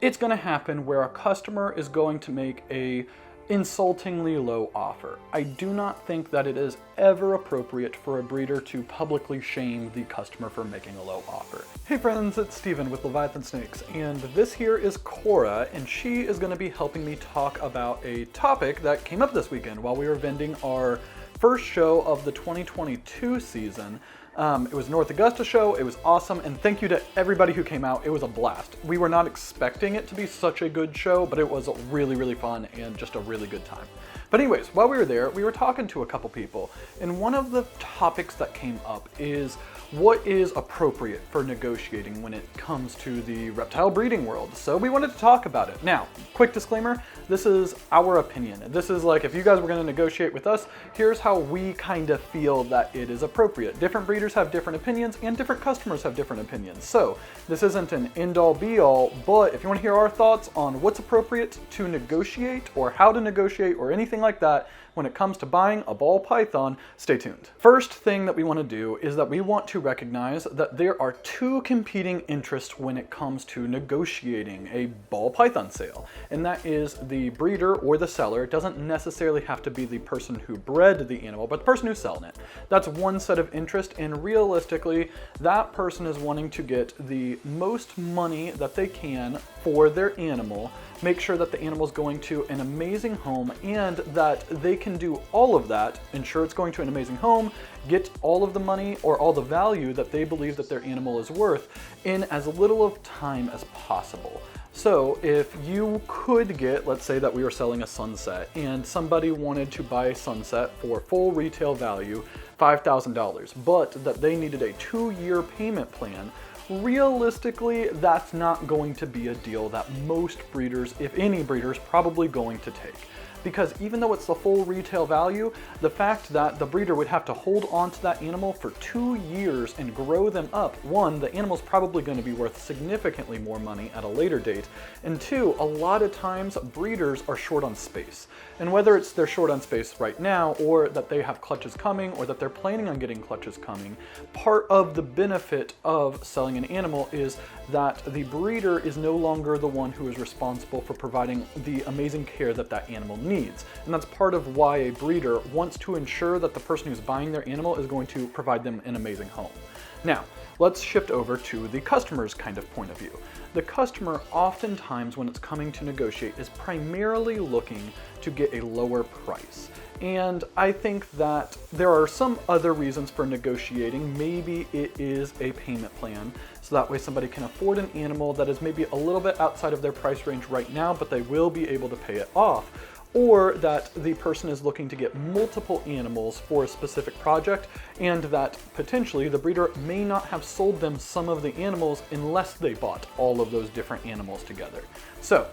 it's going to happen where a customer is going to make a insultingly low offer. I do not think that it is ever appropriate for a breeder to publicly shame the customer for making a low offer. Hey friends, it's Steven with Leviathan Snakes, and this here is Cora, and she is going to be helping me talk about a topic that came up this weekend while we were vending our first show of the 2022 season. It was North Augusta show, it was awesome, and thank you to everybody who came out. It was a blast. We were not expecting it to be such a good show, but it was really, really fun and just a really good time. But anyways, while we were there, we were talking to a couple people, and one of the topics that came up is what is appropriate for negotiating when it comes to the reptile breeding world. So we wanted to talk about it. Now, quick disclaimer, this is our opinion. This is like, if you guys were going to negotiate with us, here's how we kind of feel that it is appropriate. Different breeders have different opinions and different customers have different opinions. So this isn't an end-all be-all, but if you want to hear our thoughts on what's appropriate to negotiate or how to negotiate or anything like that when it comes to buying a ball python, stay tuned. First thing that we want to do is that we want to recognize that there are two competing interests when it comes to negotiating a ball python sale, and that is the breeder or the seller. It doesn't necessarily have to be the person who bred the animal, but the person who's selling it. That's one set of interest, and realistically, that person is wanting to get the most money that they can for their animal, make sure that the animal is going to an amazing home, and that they can do all of that, ensure it's going to an amazing home, get all of the money or all the value that they believe that their animal is worth in as little of time as possible. So if you could get, let's say that we were selling a sunset and somebody wanted to buy a sunset for full retail value, $5,000, but that they needed a 2-year payment plan, realistically, that's not going to be a deal that most breeders, if any breeders, probably going to take. Because even though it's the full retail value, the fact that the breeder would have to hold on to that animal for 2 years and grow them up, one, the animal's probably going to be worth significantly more money at a later date, and two, a lot of times breeders are short on space. And whether it's they're short on space right now, or that they have clutches coming, or that they're planning on getting clutches coming, part of the benefit of selling an animal is that the breeder is no longer the one who is responsible for providing the amazing care that that animal needs. And that's part of why a breeder wants to ensure that the person who's buying their animal is going to provide them an amazing home. Now, let's shift over to the customer's kind of point of view. The customer oftentimes, when it's coming to negotiate, is primarily looking to get a lower price. And I think that there are some other reasons for negotiating. Maybe it is a payment plan, so that way somebody can afford an animal that is maybe a little bit outside of their price range right now, but they will be able to pay it off. Or that the person is looking to get multiple animals for a specific project, and that potentially the breeder may not have sold them some of the animals unless they bought all of those different animals together. So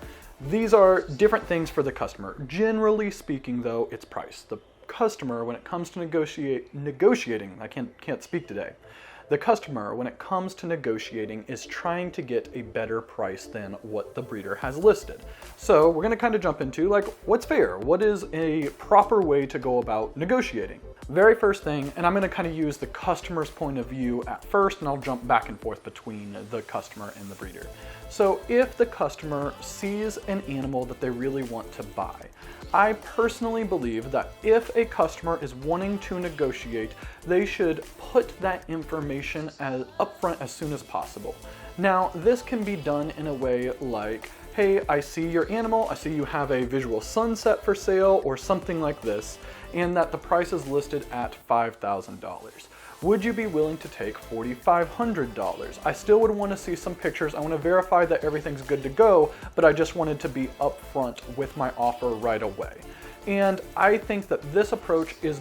these are different things for the customer. Generally speaking though, it's price. The customer, when it comes to negotiating, I can't speak today. The customer, when it comes to negotiating, is trying to get a better price than what the breeder has listed. So we're going to kind of jump into like, what's fair? What is a proper way to go about negotiating? Very first thing, and I'm going to kind of use the customer's point of view at first, and I'll jump back and forth between the customer and the breeder. So if the customer sees an animal that they really want to buy, I personally believe that if a customer is wanting to negotiate, they should put that information as upfront as soon as possible. Now, this can be done in a way like, hey, I see your animal, I see you have a visual sunset for sale or something like this, and that the price is listed at $5,000. Would you be willing to take $4,500? I still would want to see some pictures. I want to verify that everything's good to go, but I just wanted to be upfront with my offer right away. And I think that this approach is,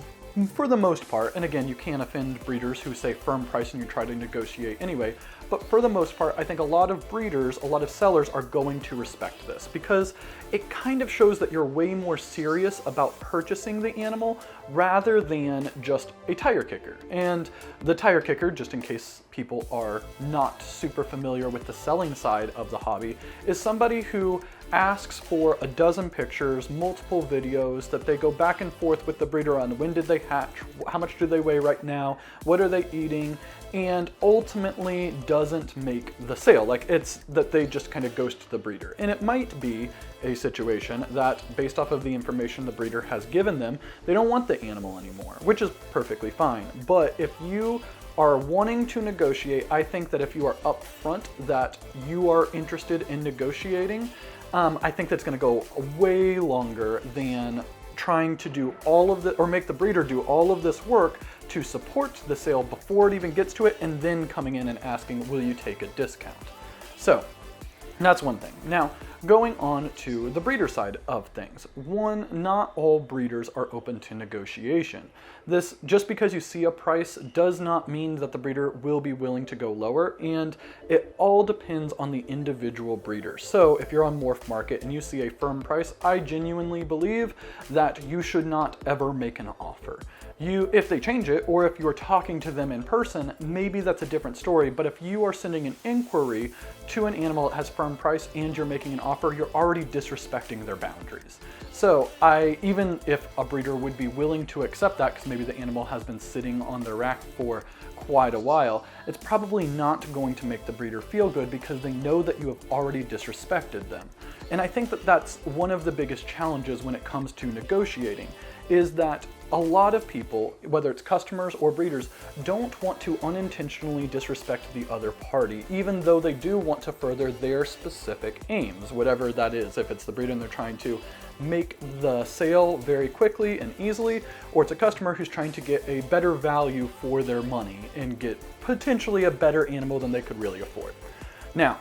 for the most part, and again, you can't offend breeders who say firm price and you try to negotiate anyway, but for the most part, I think a lot of breeders, a lot of sellers are going to respect this because it kind of shows that you're way more serious about purchasing the animal rather than just a tire kicker. And the tire kicker, just in case people are not super familiar with the selling side of the hobby, is somebody who asks for a dozen pictures, multiple videos that they go back and forth with the breeder on when did they hatch, how much do they weigh right now, what are they eating, and ultimately does doesn't make the sale. Like, it's that they just kind of ghost the breeder. And it might be a situation that, based off of the information the breeder has given them, they don't want the animal anymore, which is perfectly fine. But if you are wanting to negotiate, I think that if you are upfront that you are interested in negotiating, I think that's going to go way longer than trying to do all of the, or make the breeder do all of this work to support the sale before it even gets to it, and then coming in and asking, will you take a discount? So that's one thing. Now, going on to the breeder side of things. One, not all breeders are open to negotiation. This, just because you see a price does not mean that the breeder will be willing to go lower, and it all depends on the individual breeder. So if you're on Morph Market and you see a firm price, I genuinely believe that you should not ever make an offer. If they change it, or if you're talking to them in person, maybe that's a different story. But if you are sending an inquiry to an animal that has firm price and you're making an offer, you're already disrespecting their boundaries. So even if a breeder would be willing to accept that, because maybe the animal has been sitting on their rack for quite a while, it's probably not going to make the breeder feel good because they know that you have already disrespected them. And I think that that's one of the biggest challenges when it comes to negotiating, is that a lot of people, whether it's customers or breeders, don't want to unintentionally disrespect the other party, even though they do want to further their specific aims, whatever that is. If it's the breeder and they're trying to make the sale very quickly and easily, or it's a customer who's trying to get a better value for their money and get potentially a better animal than they could really afford. Now,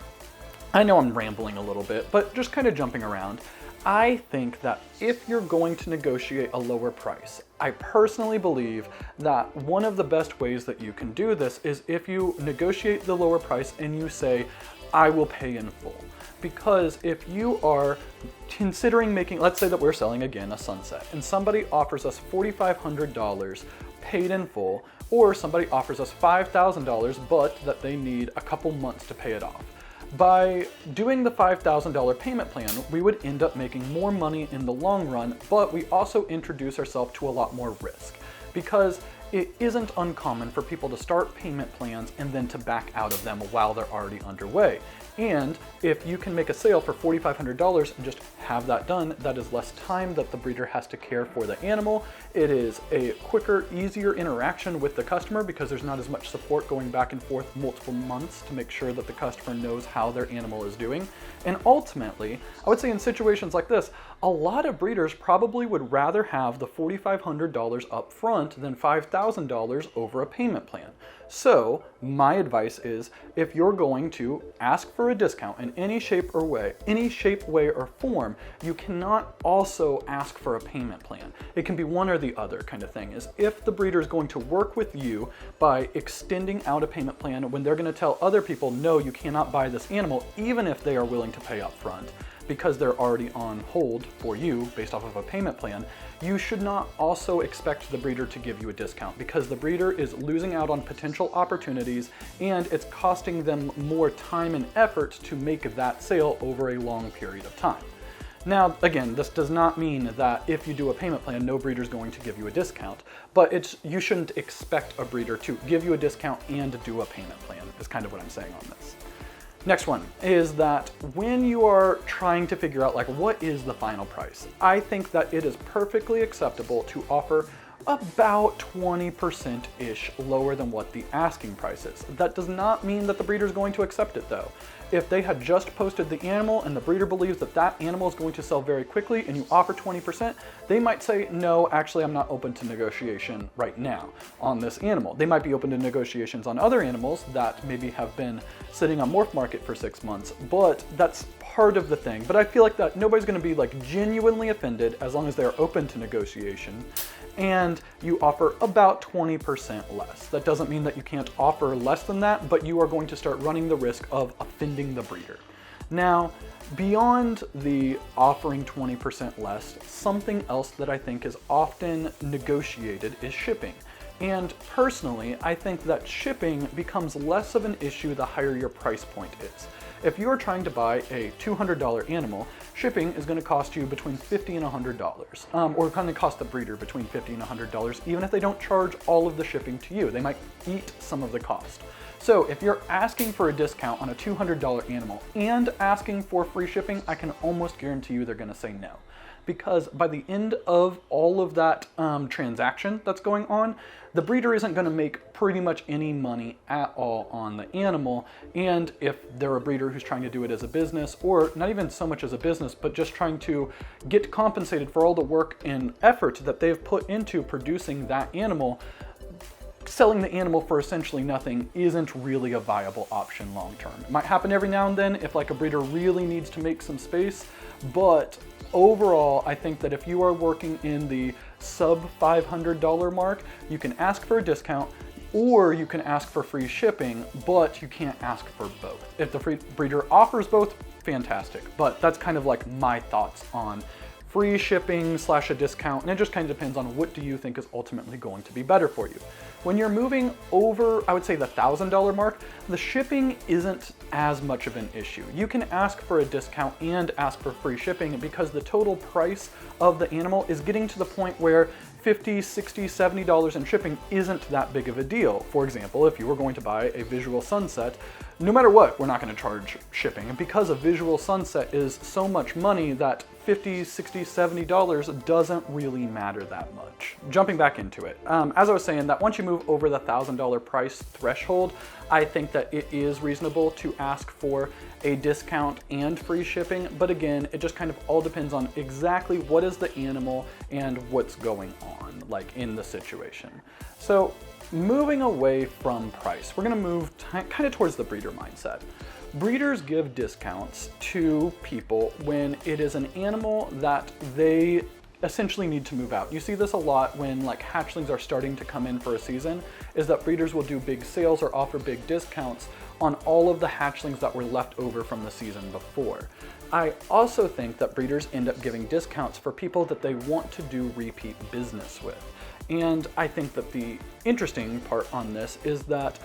I know I'm rambling a little bit, but just kind of jumping around. I think that if you're going to negotiate a lower price, I personally believe that one of the best ways that you can do this is if you negotiate the lower price and you say, I will pay in full. Because if you are considering making, let's say that we're selling again a Sunset, and somebody offers us $4,500 paid in full, or somebody offers us $5,000 but that they need a couple months to pay it off. By doing the $5,000 payment plan, we would end up making more money in the long run, but we also introduce ourselves to a lot more risk, because it isn't uncommon for people to start payment plans and then to back out of them while they're already underway. And if you can make a sale for $4,500 and just have that done, that is less time that the breeder has to care for the animal. It is a quicker, easier interaction with the customer because there's not as much support going back and forth multiple months to make sure that the customer knows how their animal is doing. And ultimately, I would say in situations like this, a lot of breeders probably would rather have the $4,500 up front than $5,000 over a payment plan. So my advice is, if you're going to ask for a discount in any shape, way, or form, you cannot also ask for a payment plan. It can be one or the other kind of thing. Is if the breeder is going to work with you by extending out a payment plan when they're going to tell other people, no, you cannot buy this animal, even if they are willing to pay up front, because they're already on hold for you based off of a payment plan, you should not also expect the breeder to give you a discount, because the breeder is losing out on potential opportunities and it's costing them more time and effort to make that sale over a long period of time. Now, again, this does not mean that if you do a payment plan, no breeder is going to give you a discount, but you shouldn't expect a breeder to give you a discount and do a payment plan, is kind of what I'm saying on this. Next one is that when you are trying to figure out, like, what is the final price, I think that it is perfectly acceptable to offer about 20%-ish lower than what the asking price is. That does not mean that the breeder is going to accept it, though. If they had just posted the animal and the breeder believes that that animal is going to sell very quickly and you offer 20%, they might say, no, actually I'm not open to negotiation right now on this animal. They might be open to negotiations on other animals that maybe have been sitting on Morph Market for 6 months, but that's part of the thing. But I feel like that nobody's going to be like genuinely offended as long as they're open to negotiation and you offer about 20% less. That doesn't mean that you can't offer less than that, but you are going to start running the risk of offending the breeder. Now, beyond the offering 20% less, something else that I think is often negotiated is shipping. And personally, I think that shipping becomes less of an issue the higher your price point is. If you're trying to buy a $200 animal, shipping is going to cost you between $50 and $100, or going to cost the breeder between $50 and $100, even if they don't charge all of the shipping to you. They might eat some of the cost. So if you're asking for a discount on a $200 animal and asking for free shipping, I can almost guarantee you they're going to say no. Because by the end of all of that transaction that's going on, the breeder isn't going to make pretty much any money at all on the animal. And if they're a breeder who's trying to do it as a business, or not even so much as a business, but just trying to get compensated for all the work and effort that they've put into producing that animal, selling the animal for essentially nothing isn't really a viable option long term. It might happen every now and then if like a breeder really needs to make some space, but overall, I think that if you are working in the sub $500 mark, you can ask for a discount or you can ask for free shipping, but you can't ask for both. If the free breeder offers both, fantastic. But that's kind of like my thoughts on free shipping / a discount, and it just kind of depends on what do you think is ultimately going to be better for you. When you're moving over, I would say the $1,000 mark, the shipping isn't as much of an issue. You can ask for a discount and ask for free shipping because the total price of the animal is getting to the point where $50, $60, $70 in shipping isn't that big of a deal. For example, if you were going to buy a visual sunset, no matter what, we're not going to charge shipping. And because a visual sunset is so much money that $50, $60, $70 doesn't really matter that much. Jumping back into it, as I was saying, that once you move over the $1,000 price threshold, I think that it is reasonable to ask for a discount and free shipping. But again, it just kind of all depends on exactly what is the animal and what's going on, like in the situation. So moving away from price, we're going to move kind of towards the breeder mindset. Breeders give discounts to people when it is an animal that they essentially need to move out. You see this a lot when like hatchlings are starting to come in for a season, is that breeders will do big sales or offer big discounts on all of the hatchlings that were left over from the season before. I also think that breeders end up giving discounts for people that they want to do repeat business with. And I think that the interesting part on this is that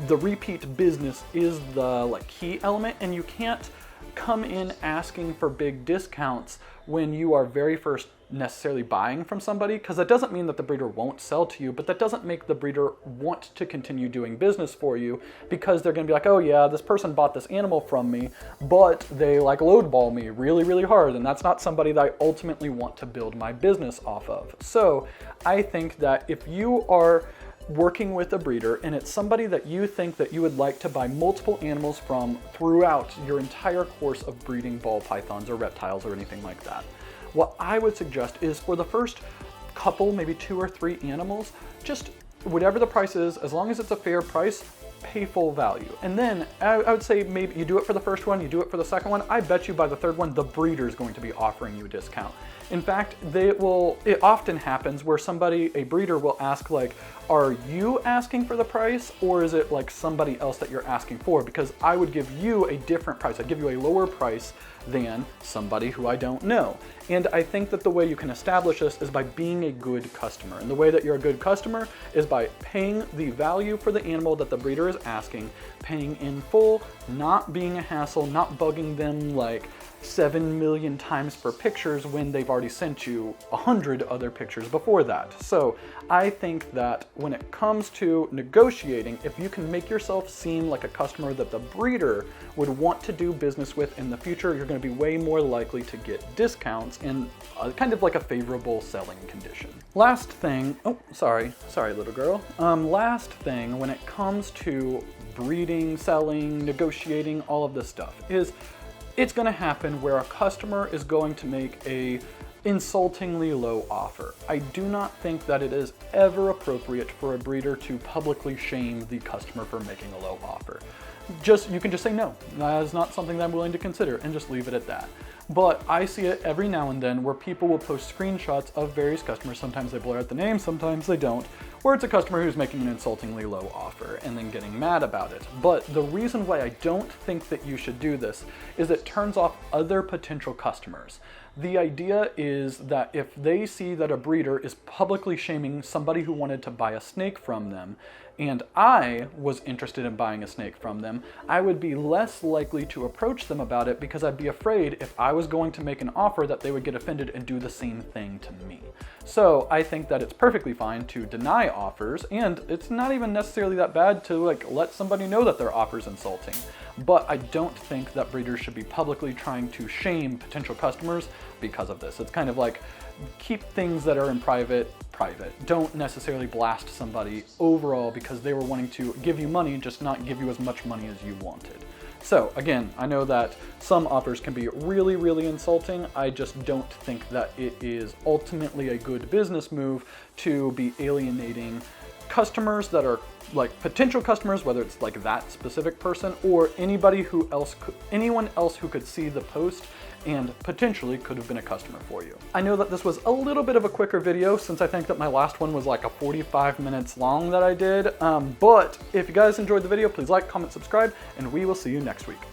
the repeat business is the key element, and you can't come in asking for big discounts when you are very first necessarily buying from somebody, because that doesn't mean that the breeder won't sell to you, but that doesn't make the breeder want to continue doing business for you, because they're going to be like, oh yeah, this person bought this animal from me, but they lowball me really, really hard, and that's not somebody that I ultimately want to build my business off of. So I think that if you are working with a breeder and it's somebody that you think that you would like to buy multiple animals from throughout your entire course of breeding ball pythons or reptiles or anything like that, what I would suggest is for the first couple, maybe 2 or 3 animals, just whatever the price is, as long as it's a fair price, pay full value. And then I would say maybe you do it for the first one, you do it for the second one. I bet you by the third one, the breeder is going to be offering you a discount. In fact, it often happens where a breeder will ask are you asking for the price, or is it somebody else that you're asking for? Because I would give you a different price. I'd give you a lower price than somebody who I don't know. And I think that the way you can establish this is by being a good customer. And the way that you're a good customer is by paying the value for the animal that the breeder is asking, paying in full, not being a hassle, not bugging them 7 million times for pictures when they've already sent you 100 other pictures before that. So I think that when it comes to negotiating, if you can make yourself seem like a customer that the breeder would want to do business with in the future, you're going to be way more likely to get discounts in kind of a favorable selling condition. Last thing, sorry little girl. Last thing when it comes to breeding, selling, negotiating, all of this stuff is it's going to happen where a customer is going to make a insultingly low offer. I do not think that it is ever appropriate for a breeder to publicly shame the customer for making a low offer. You can just say no, that is not something that I'm willing to consider, and just leave it at that. But I see it every now and then where people will post screenshots of various customers. Sometimes they blur out the name, sometimes they don't, where it's a customer who's making an insultingly low offer and then getting mad about it. But the reason why I don't think that you should do this is it turns off other potential customers. The idea is that if they see that a breeder is publicly shaming somebody who wanted to buy a snake from them, and I was interested in buying a snake from them, I would be less likely to approach them about it because I'd be afraid if I was going to make an offer that they would get offended and do the same thing to me. So I think that it's perfectly fine to deny my offers, and it's not even necessarily that bad to like let somebody know that their offer's insulting. But I don't think that breeders should be publicly trying to shame potential customers because of this. It's kind of like, keep things that are in private. Don't necessarily blast somebody overall because they were wanting to give you money, just not give you as much money as you wanted. So again, I know that some offers can be really, really insulting. I just don't think that it is ultimately a good business move to be alienating customers that are like potential customers, whether it's like that specific person or anyone else who could see the post and potentially could have been a customer for you. I know that this was a little bit of a quicker video since I think that my last one was like a 45 minutes long that I did. But if you guys enjoyed the video, please like, comment, subscribe, and we will see you next week.